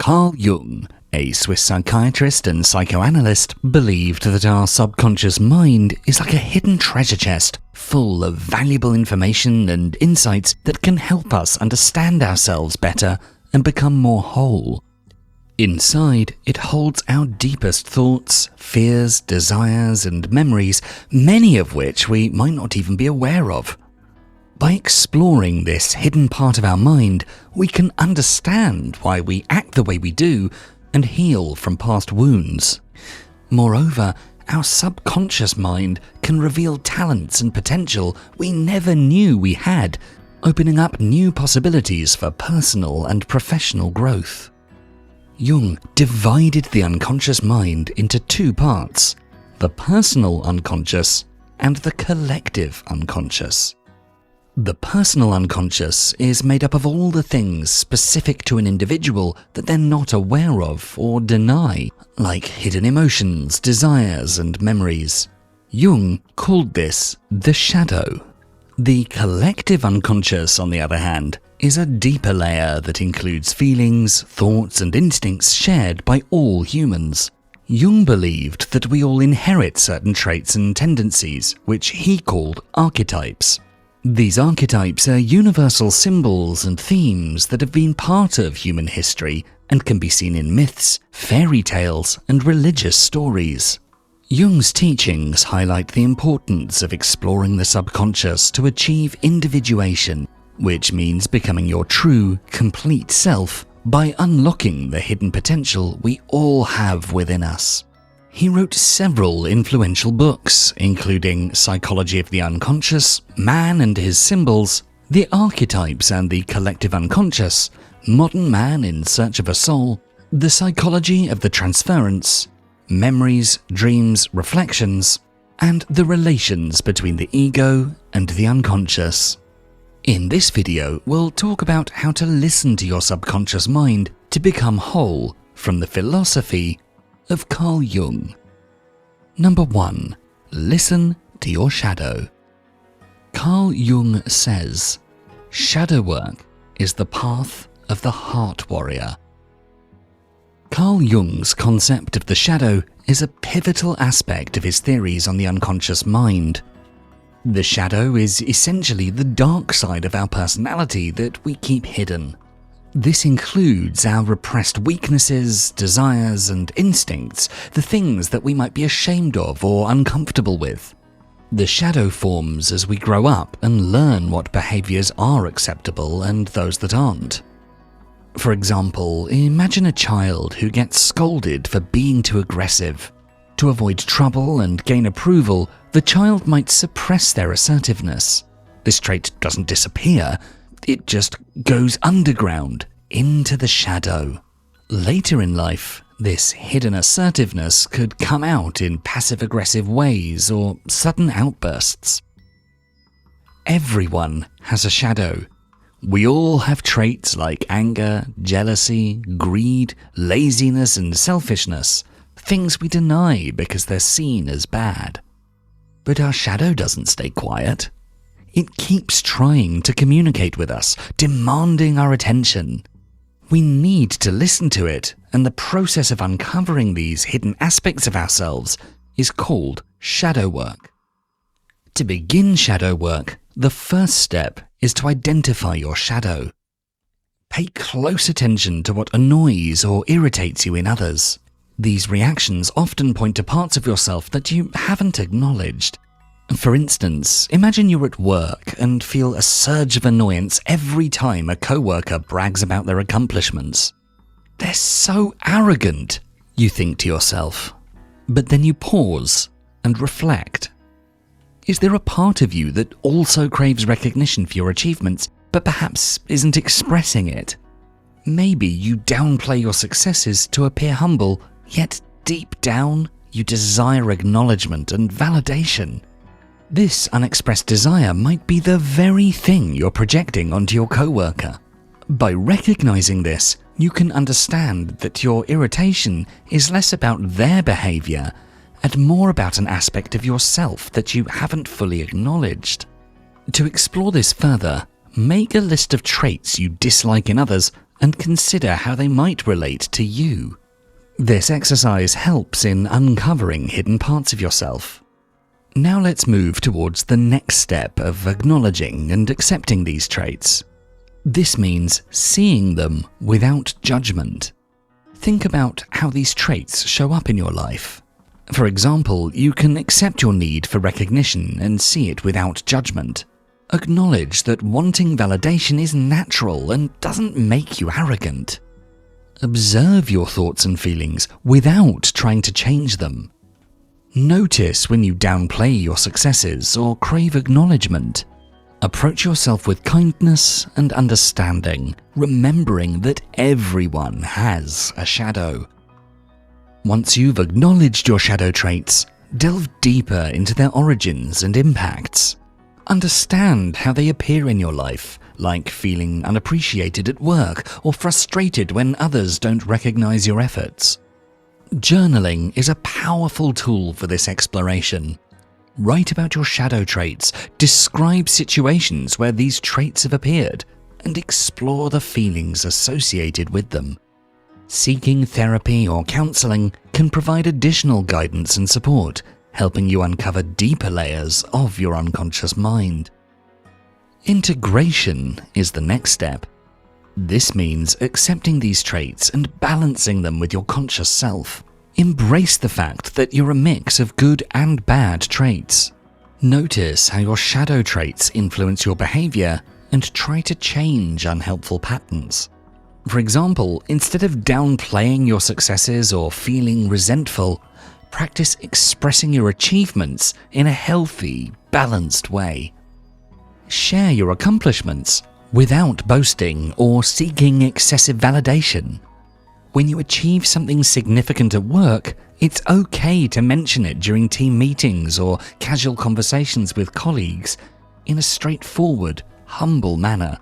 Carl Jung, a Swiss psychiatrist and psychoanalyst, believed that our subconscious mind is like a hidden treasure chest full of valuable information and insights that can help us understand ourselves better and become more whole. Inside, it holds our deepest thoughts, fears, desires, and memories, many of which we might not even be aware of. By exploring this hidden part of our mind, we can understand why we act the way we do and heal from past wounds. Moreover, our subconscious mind can reveal talents and potential we never knew we had, opening up new possibilities for personal and professional growth. Jung divided the unconscious mind into two parts: the personal unconscious and the collective unconscious. The personal unconscious is made up of all the things specific to an individual that they're not aware of or deny, like hidden emotions, desires, and memories. Jung called this the shadow. The collective unconscious, on the other hand, is a deeper layer that includes feelings, thoughts, and instincts shared by all humans. Jung believed that we all inherit certain traits and tendencies, which he called archetypes. These archetypes are universal symbols and themes that have been part of human history and can be seen in myths, fairy tales, and religious stories. Jung's teachings highlight the importance of exploring the subconscious to achieve individuation, which means becoming your true, complete self by unlocking the hidden potential we all have within us. He wrote several influential books, including Psychology of the Unconscious, Man and His Symbols, The Archetypes and the Collective Unconscious, Modern Man in Search of a Soul, The Psychology of the Transference, Memories, Dreams, Reflections, and the relations between the ego and the unconscious. In this video, we'll talk about how to listen to your subconscious mind to become whole from the philosophy of Carl Jung. Number 1. Listen to your shadow. Carl Jung says, "Shadow work is the path of the heart warrior." Carl Jung's concept of the shadow is a pivotal aspect of his theories on the unconscious mind. The shadow is essentially the dark side of our personality that we keep hidden. This includes our repressed weaknesses, desires, and instincts, the things that we might be ashamed of or uncomfortable with. The shadow forms as we grow up and learn what behaviors are acceptable and those that aren't. For example, imagine a child who gets scolded for being too aggressive. To avoid trouble and gain approval, the child might suppress their assertiveness. This trait doesn't disappear. It just goes underground, into the shadow. Later in life, this hidden assertiveness could come out in passive-aggressive ways or sudden outbursts. Everyone has a shadow. We all have traits like anger, jealousy, greed, laziness, and selfishness, things we deny because they're seen as bad. But our shadow doesn't stay quiet. It keeps trying to communicate with us, demanding our attention. We need to listen to it, and the process of uncovering these hidden aspects of ourselves is called shadow work. To begin shadow work, the first step is to identify your shadow. Pay close attention to what annoys or irritates you in others. These reactions often point to parts of yourself that you haven't acknowledged. For instance, imagine you're at work and feel a surge of annoyance every time a coworker brags about their accomplishments. "They're so arrogant," you think to yourself. But then you pause and reflect. Is there a part of you that also craves recognition for your achievements, but perhaps isn't expressing it? Maybe you downplay your successes to appear humble, yet deep down, you desire acknowledgement and validation. This unexpressed desire might be the very thing you're projecting onto your coworker. By recognizing this, you can understand that your irritation is less about their behavior and more about an aspect of yourself that you haven't fully acknowledged. To explore this further, make a list of traits you dislike in others and consider how they might relate to you. This exercise helps in uncovering hidden parts of yourself. Now let's move towards the next step of acknowledging and accepting these traits. This means seeing them without judgment. Think about how these traits show up in your life. For example, you can accept your need for recognition and see it without judgment. Acknowledge that wanting validation is natural and doesn't make you arrogant. Observe your thoughts and feelings without trying to change them. Notice when you downplay your successes or crave acknowledgement. Approach yourself with kindness and understanding, remembering that everyone has a shadow. Once you've acknowledged your shadow traits, delve deeper into their origins and impacts. Understand how they appear in your life, like feeling unappreciated at work or frustrated when others don't recognize your efforts. Journaling is a powerful tool for this exploration. Write about your shadow traits, describe situations where these traits have appeared, and explore the feelings associated with them. Seeking therapy or counseling can provide additional guidance and support, helping you uncover deeper layers of your unconscious mind. Integration is the next step. This means accepting these traits and balancing them with your conscious self. Embrace the fact that you're a mix of good and bad traits. Notice how your shadow traits influence your behavior and try to change unhelpful patterns. For example, instead of downplaying your successes or feeling resentful, practice expressing your achievements in a healthy, balanced way. Share your accomplishments without boasting or seeking excessive validation. When you achieve something significant at work, it's okay to mention it during team meetings or casual conversations with colleagues in a straightforward, humble manner.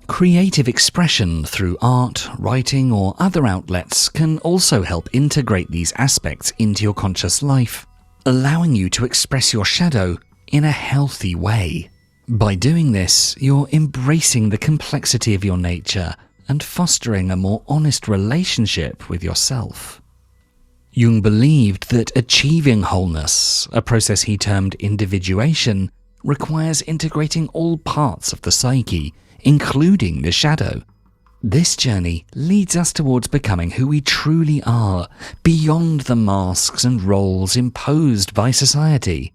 Creative expression through art, writing, or other outlets can also help integrate these aspects into your conscious life, allowing you to express your shadow in a healthy way. By doing this, you're embracing the complexity of your nature and fostering a more honest relationship with yourself. Jung believed that achieving wholeness, a process he termed individuation, requires integrating all parts of the psyche, including the shadow. This journey leads us towards becoming who we truly are, beyond the masks and roles imposed by society.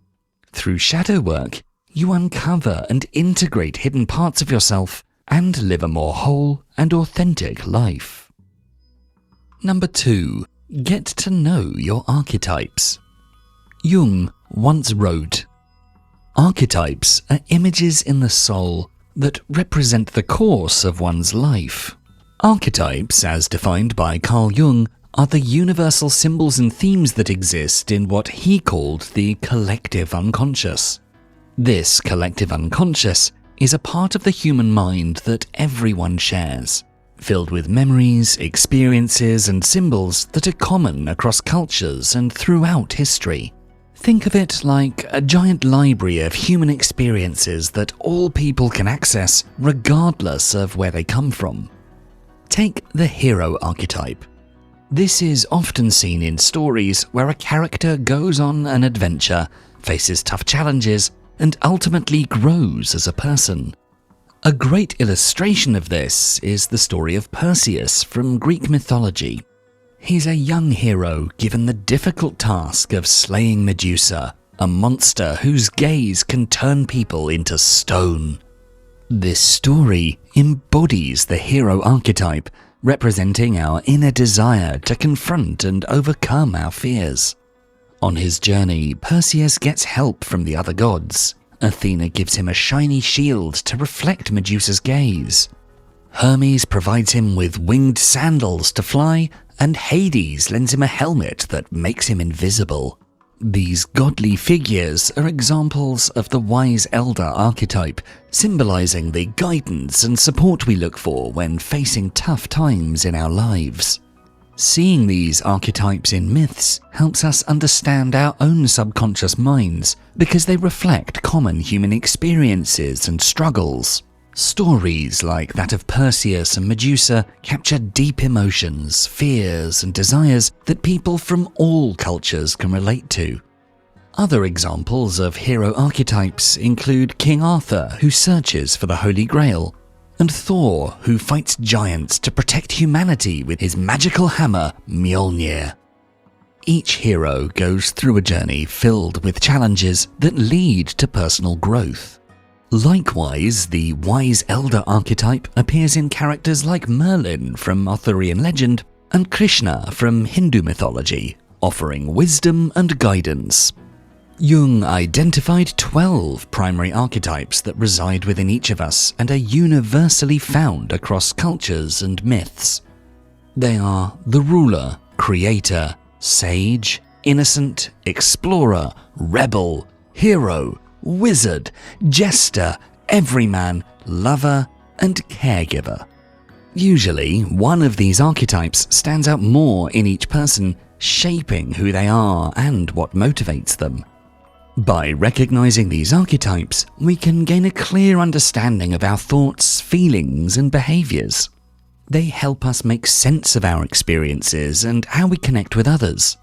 Through shadow work, you uncover and integrate hidden parts of yourself and live a more whole and authentic life. Number 2. Get to know your archetypes. Jung once wrote, "Archetypes are images in the soul that represent the course of one's life." Archetypes, as defined by Carl Jung, are the universal symbols and themes that exist in what he called the collective unconscious. This collective unconscious is a part of the human mind that everyone shares, filled with memories, experiences, and symbols that are common across cultures and throughout history. Think of it like a giant library of human experiences that all people can access regardless of where they come from. Take the hero archetype. This is often seen in stories where a character goes on an adventure, faces tough challenges, and ultimately grows as a person. A great illustration of this is the story of Perseus from Greek mythology. He's a young hero given the difficult task of slaying Medusa, a monster whose gaze can turn people into stone. This story embodies the hero archetype, representing our inner desire to confront and overcome our fears. On his journey, Perseus gets help from the other gods. Athena gives him a shiny shield to reflect Medusa's gaze. Hermes provides him with winged sandals to fly, and Hades lends him a helmet that makes him invisible. These godly figures are examples of the wise elder archetype, symbolizing the guidance and support we look for when facing tough times in our lives. Seeing these archetypes in myths helps us understand our own subconscious minds because they reflect common human experiences and struggles. Stories like that of Perseus and Medusa capture deep emotions, fears, and desires that people from all cultures can relate to. Other examples of hero archetypes include King Arthur, who searches for the Holy Grail, and Thor, who fights giants to protect humanity with his magical hammer, Mjolnir. Each hero goes through a journey filled with challenges that lead to personal growth. Likewise, the wise elder archetype appears in characters like Merlin from Arthurian legend and Krishna from Hindu mythology, offering wisdom and guidance. Jung identified 12 primary archetypes that reside within each of us and are universally found across cultures and myths. They are the ruler, creator, sage, innocent, explorer, rebel, hero, wizard, jester, everyman, lover, and caregiver. Usually, one of these archetypes stands out more in each person, shaping who they are and what motivates them. By recognizing these archetypes, we can gain a clear understanding of our thoughts, feelings, and behaviors. They help us make sense of our experiences and how we connect with others.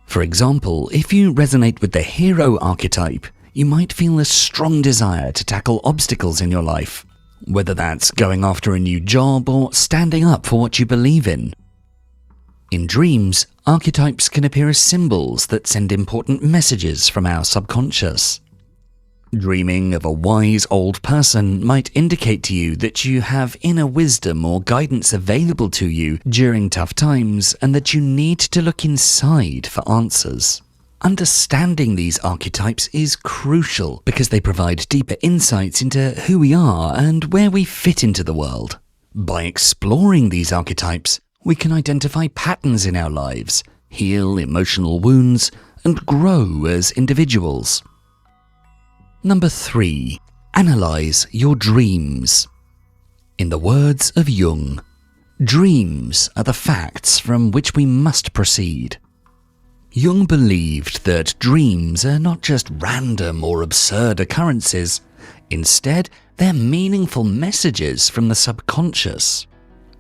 For example, if you resonate with the hero archetype, you might feel a strong desire to tackle obstacles in your life, whether that's going after a new job or standing up for what you believe in. In dreams, archetypes can appear as symbols that send important messages from our subconscious. Dreaming of a wise old person might indicate to you that you have inner wisdom or guidance available to you during tough times and that you need to look inside for answers. Understanding these archetypes is crucial because they provide deeper insights into who we are and where we fit into the world. By exploring these archetypes, we can identify patterns in our lives, heal emotional wounds, and grow as individuals. Number 3. Analyze your dreams. In the words of Jung, dreams are the facts from which we must proceed. Jung believed that dreams are not just random or absurd occurrences. Instead, they're meaningful messages from the subconscious.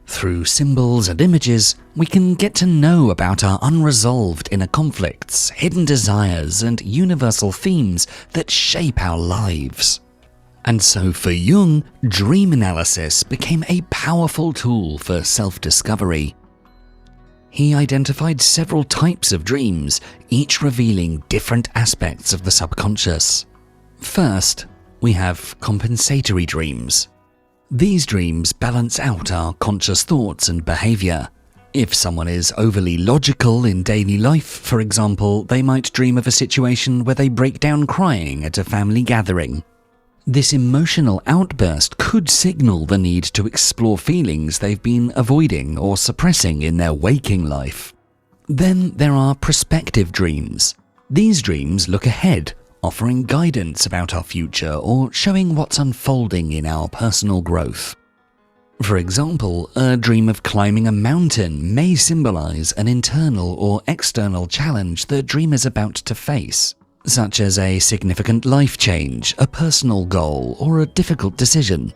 Through symbols and images, we can get to know about our unresolved inner conflicts, hidden desires, and universal themes that shape our lives. And so for Jung, dream analysis became a powerful tool for self-discovery. He identified several types of dreams, each revealing different aspects of the subconscious. First, we have compensatory dreams. These dreams balance out our conscious thoughts and behavior. If someone is overly logical in daily life, for example, they might dream of a situation where they break down crying at a family gathering. This emotional outburst could signal the need to explore feelings they've been avoiding or suppressing in their waking life. Then there are prospective dreams. These dreams look ahead, offering guidance about our future or showing what's unfolding in our personal growth. For example, a dream of climbing a mountain may symbolize an internal or external challenge the dreamer is about to face, such as a significant life change, a personal goal, or a difficult decision.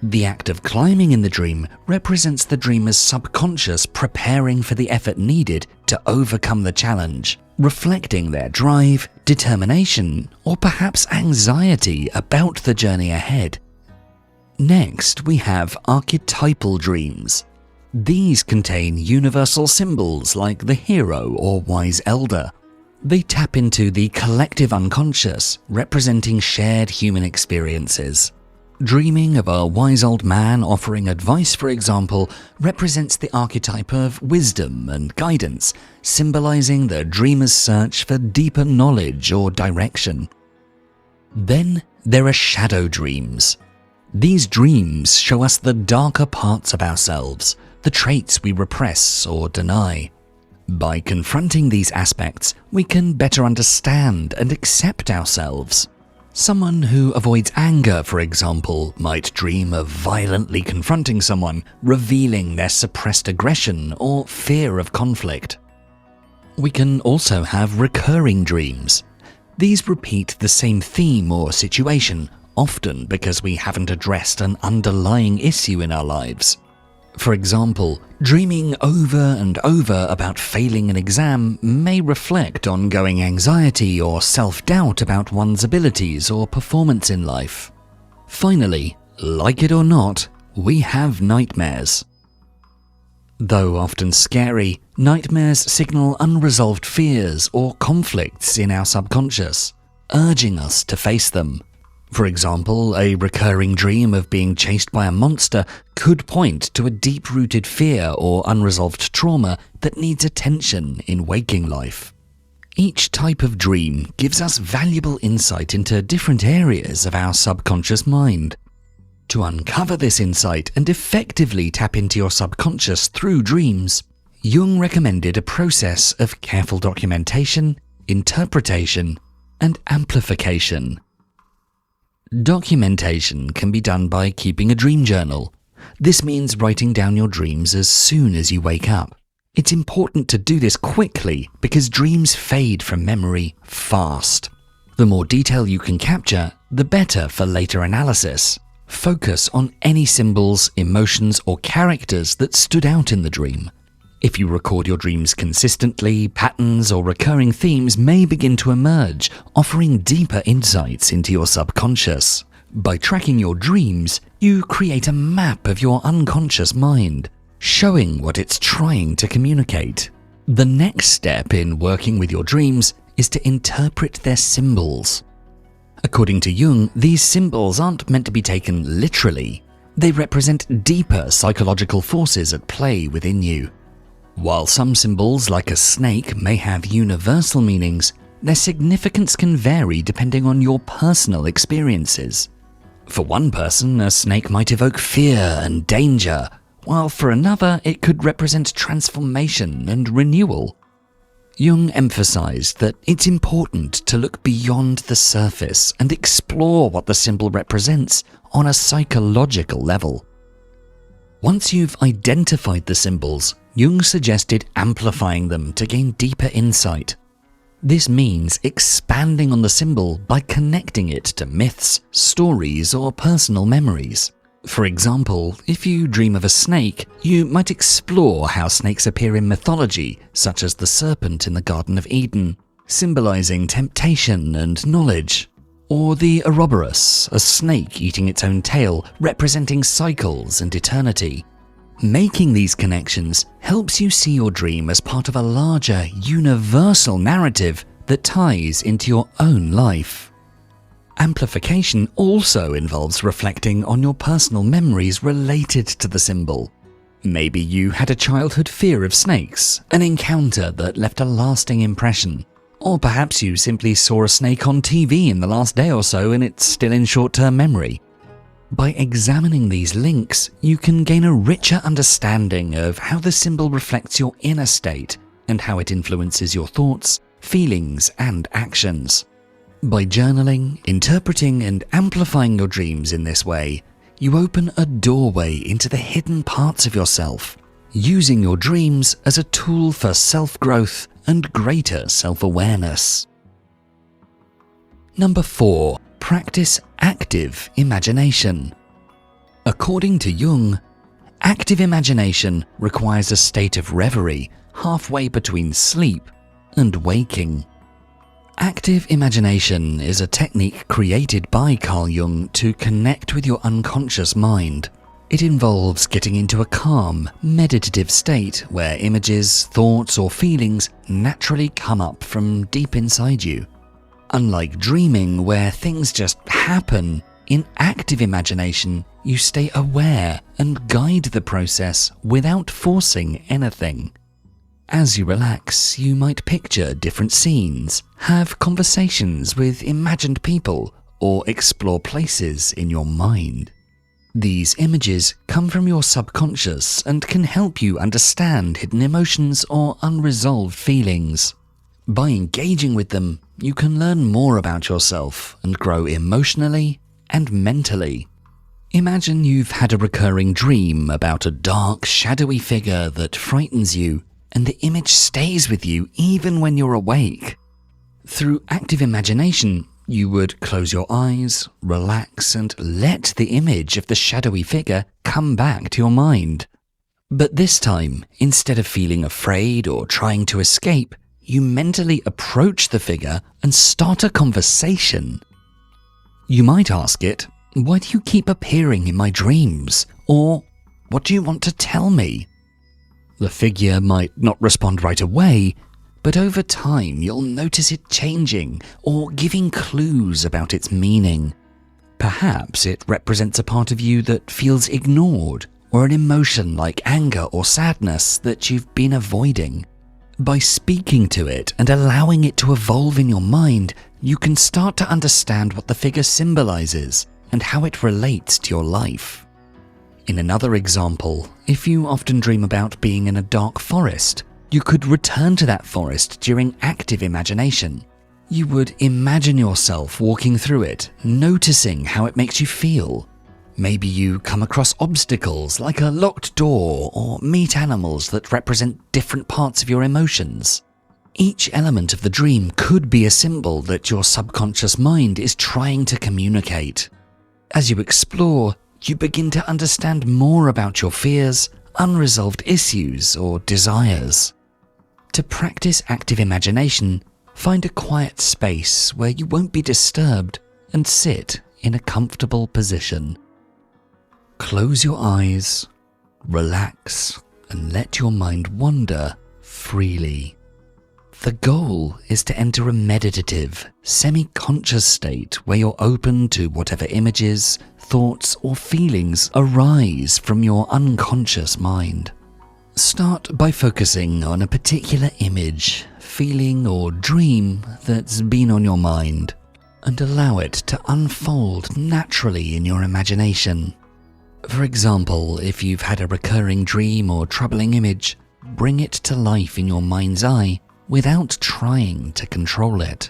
The act of climbing in the dream represents the dreamer's subconscious preparing for the effort needed to overcome the challenge, reflecting their drive, determination, or perhaps anxiety about the journey ahead. Next, we have archetypal dreams. These contain universal symbols like the hero or wise elder. They tap into the collective unconscious, representing shared human experiences. Dreaming of a wise old man offering advice, for example, represents the archetype of wisdom and guidance, symbolizing the dreamer's search for deeper knowledge or direction. Then there are shadow dreams. These dreams show us the darker parts of ourselves, the traits we repress or deny. By confronting these aspects, we can better understand and accept ourselves. Someone who avoids anger, for example, might dream of violently confronting someone, revealing their suppressed aggression or fear of conflict. We can also have recurring dreams. These repeat the same theme or situation, often because we haven't addressed an underlying issue in our lives. For example, dreaming over and over about failing an exam may reflect ongoing anxiety or self-doubt about one's abilities or performance in life. Finally, like it or not, we have nightmares. Though often scary, nightmares signal unresolved fears or conflicts in our subconscious, urging us to face them. For example, a recurring dream of being chased by a monster could point to a deep-rooted fear or unresolved trauma that needs attention in waking life. Each type of dream gives us valuable insight into different areas of our subconscious mind. To uncover this insight and effectively tap into your subconscious through dreams, Jung recommended a process of careful documentation, interpretation, and amplification. Documentation can be done by keeping a dream journal. This means writing down your dreams as soon as you wake up. It's important to do this quickly because dreams fade from memory fast. The more detail you can capture, the better for later analysis. Focus on any symbols, emotions, or characters that stood out in the dream. If you record your dreams consistently, patterns or recurring themes may begin to emerge, offering deeper insights into your subconscious. By tracking your dreams, you create a map of your unconscious mind, showing what it's trying to communicate. The next step in working with your dreams is to interpret their symbols. According to Jung, these symbols aren't meant to be taken literally. They represent deeper psychological forces at play within you. While some symbols, like a snake, may have universal meanings, their significance can vary depending on your personal experiences. For one person, a snake might evoke fear and danger, while for another it could represent transformation and renewal. Jung emphasized that it's important to look beyond the surface and explore what the symbol represents on a psychological level. Once you've identified the symbols, Jung suggested amplifying them to gain deeper insight. This means expanding on the symbol by connecting it to myths, stories, or personal memories. For example, if you dream of a snake, you might explore how snakes appear in mythology, such as the serpent in the Garden of Eden, symbolizing temptation and knowledge, or the Ouroboros, a snake eating its own tail, representing cycles and eternity. Making these connections helps you see your dream as part of a larger, universal narrative that ties into your own life. Amplification also involves reflecting on your personal memories related to the symbol. Maybe you had a childhood fear of snakes, an encounter that left a lasting impression. Or perhaps you simply saw a snake on TV in the last day or so and it's still in short-term memory. By examining these links, you can gain a richer understanding of how the symbol reflects your inner state and how it influences your thoughts, feelings, and actions. By journaling, interpreting, and amplifying your dreams in this way, you open a doorway into the hidden parts of yourself, using your dreams as a tool for self-growth and greater self-awareness. Number 4. Practice active imagination. According to Jung, active imagination requires a state of reverie halfway between sleep and waking. Active imagination is a technique created by Carl Jung to connect with your unconscious mind. It involves getting into a calm, meditative state where images, thoughts, or feelings naturally come up from deep inside you. Unlike dreaming, where things just happen, in active imagination, you stay aware and guide the process without forcing anything. As you relax, you might picture different scenes, have conversations with imagined people, or explore places in your mind. These images come from your subconscious and can help you understand hidden emotions or unresolved feelings. By engaging with them, you can learn more about yourself and grow emotionally and mentally. Imagine you've had a recurring dream about a dark, shadowy figure that frightens you, and the image stays with you even when you're awake. Through active imagination, You would close your eyes, relax, and let the image of the shadowy figure come back to your mind. But this time, instead of feeling afraid or trying to escape, you mentally approach the figure and start a conversation. You might ask it, "Why do you keep appearing in my dreams?" Or, "What do you want to tell me?" The figure might not respond right away, but over time you'll notice it changing or giving clues about its meaning. Perhaps it represents a part of you that feels ignored, or an emotion like anger or sadness that you've been avoiding. By speaking to it and allowing it to evolve in your mind, you can start to understand what the figure symbolizes and how it relates to your life. In another example, if you often dream about being in a dark forest, you could return to that forest during active imagination. You would imagine yourself walking through it, noticing how it makes you feel. Maybe you come across obstacles like a locked door or meet animals that represent different parts of your emotions. Each element of the dream could be a symbol that your subconscious mind is trying to communicate. As you explore, you begin to understand more about your fears, unresolved issues, or desires. To practice active imagination, find a quiet space where you won't be disturbed and sit in a comfortable position. Close your eyes, relax, and let your mind wander freely. The goal is to enter a meditative, semi-conscious state where you're open to whatever images, thoughts, or feelings arise from your unconscious mind. Start by focusing on a particular image, feeling, or dream that's been on your mind, and allow it to unfold naturally in your imagination. For example, if you've had a recurring dream or troubling image, bring it to life in your mind's eye without trying to control it.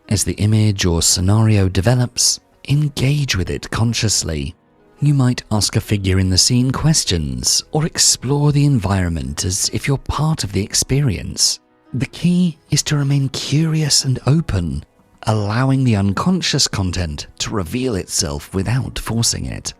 As the image or scenario develops, engage with it consciously. You might ask a figure in the scene questions or explore the environment as if you're part of the experience. The key is to remain curious and open, allowing the unconscious content to reveal itself without forcing it.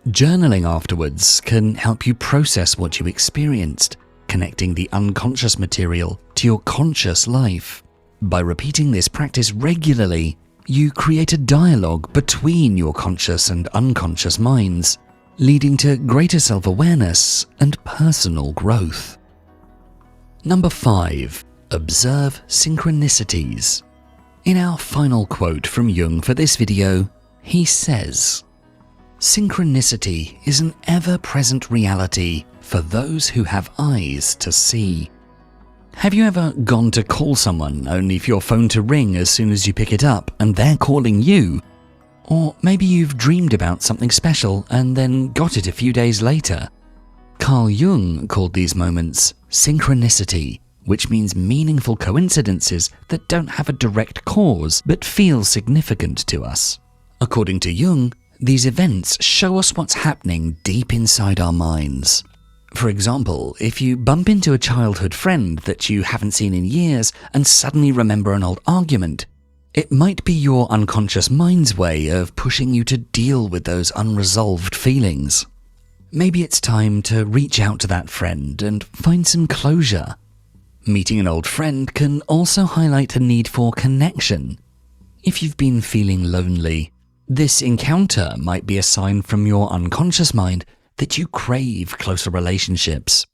Journaling afterwards can help you process what you experienced, connecting the unconscious material to your conscious life. By repeating this practice regularly, you create a dialogue between your conscious and unconscious minds, leading to greater self-awareness and personal growth. Number 5. Observe synchronicities. In our final quote from Jung for this video, he says, "Synchronicity is an ever-present reality for those who have eyes to see." Have you ever gone to call someone only for your phone to ring as soon as you pick it up and they're calling you? Or maybe you've dreamed about something special and then got it a few days later. Carl Jung called these moments synchronicity, which means meaningful coincidences that don't have a direct cause but feel significant to us. According to Jung, these events show us what's happening deep inside our minds. For example, if you bump into a childhood friend that you haven't seen in years and suddenly remember an old argument, it might be your unconscious mind's way of pushing you to deal with those unresolved feelings. Maybe it's time to reach out to that friend and find some closure. Meeting an old friend can also highlight a need for connection. If you've been feeling lonely, this encounter might be a sign from your unconscious mind that you crave closer relationships.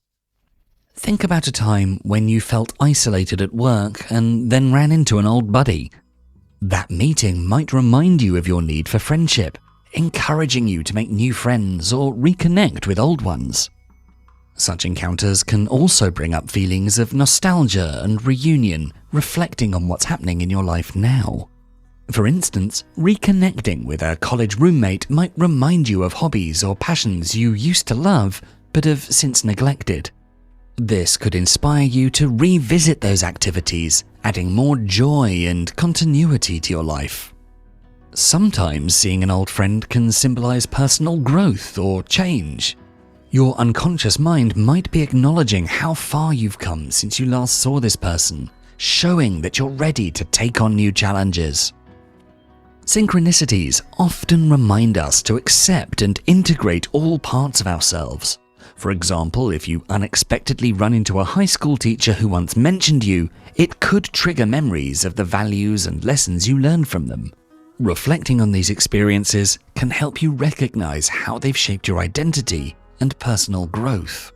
Think about a time when you felt isolated at work and then ran into an old buddy. That meeting might remind you of your need for friendship, encouraging you to make new friends or reconnect with old ones. Such encounters can also bring up feelings of nostalgia and reunion, reflecting on what's happening in your life now. For instance, reconnecting with a college roommate might remind you of hobbies or passions you used to love but have since neglected. This could inspire you to revisit those activities, adding more joy and continuity to your life. Sometimes seeing an old friend can symbolize personal growth or change. Your unconscious mind might be acknowledging how far you've come since you last saw this person, showing that you're ready to take on new challenges. Synchronicities often remind us to accept and integrate all parts of ourselves. For example, if you unexpectedly run into a high school teacher who once mentioned you, it could trigger memories of the values and lessons you learned from them. Reflecting on these experiences can help you recognize how they've shaped your identity and personal growth.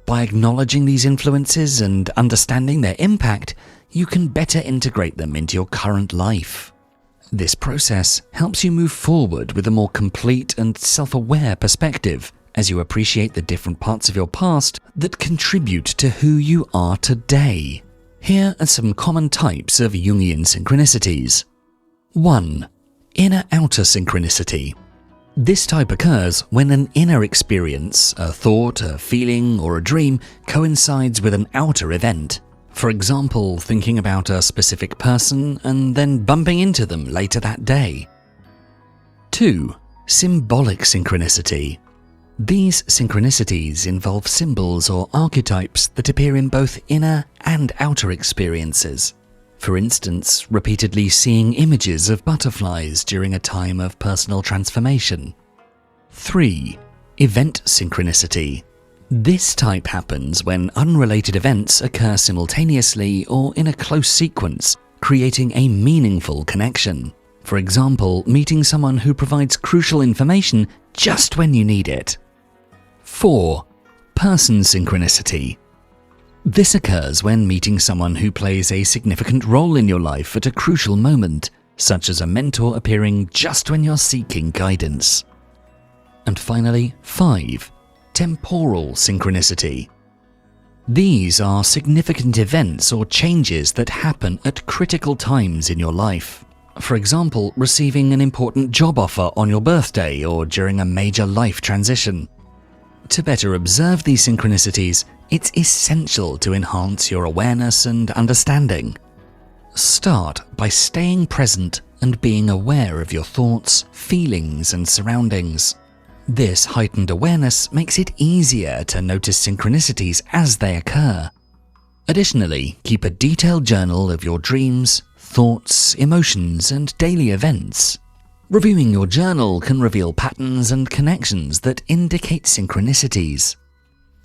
By acknowledging these influences and understanding their impact, you can better integrate them into your current life. This process helps you move forward with a more complete and self-aware perspective as you appreciate the different parts of your past that contribute to who you are today. Here are some common types of Jungian synchronicities. 1. Inner-outer synchronicity. This type occurs when an inner experience, a thought, a feeling, or a dream coincides with an outer event. For example, thinking about a specific person and then bumping into them later that day. 2. Symbolic synchronicity. These synchronicities involve symbols or archetypes that appear in both inner and outer experiences. For instance, repeatedly seeing images of butterflies during a time of personal transformation. 3. Event synchronicity. This type happens when unrelated events occur simultaneously or in a close sequence, creating a meaningful connection. For example, meeting someone who provides crucial information just when you need it. 4. Person synchronicity. This occurs when meeting someone who plays a significant role in your life at a crucial moment, such as a mentor appearing just when you're seeking guidance. And finally, 5. Temporal synchronicity. These are significant events or changes that happen at critical times in your life. For example, receiving an important job offer on your birthday or during a major life transition. To better observe these synchronicities, it's essential to enhance your awareness and understanding. Start by staying present and being aware of your thoughts, feelings, and surroundings. This heightened awareness makes it easier to notice synchronicities as they occur. Additionally, keep a detailed journal of your dreams, thoughts, emotions, and daily events. Reviewing your journal can reveal patterns and connections that indicate synchronicities.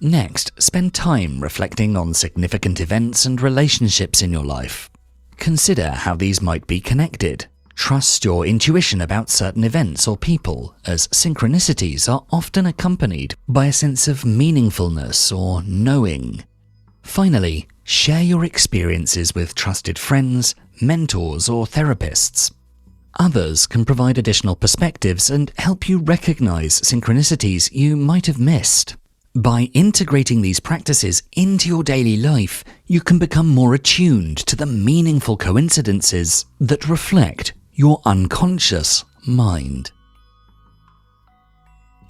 Next, spend time reflecting on significant events and relationships in your life. Consider how these might be connected. Trust your intuition about certain events or people, as synchronicities are often accompanied by a sense of meaningfulness or knowing. Finally, share your experiences with trusted friends, mentors, or therapists. Others can provide additional perspectives and help you recognize synchronicities you might have missed. By integrating these practices into your daily life, you can become more attuned to the meaningful coincidences that reflect your unconscious mind.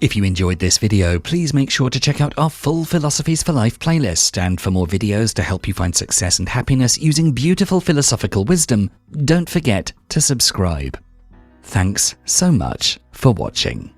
If you enjoyed this video, please make sure to check out our full Philosophies for Life playlist, and for more videos to help you find success and happiness using beautiful philosophical wisdom, don't forget to subscribe. Thanks so much for watching.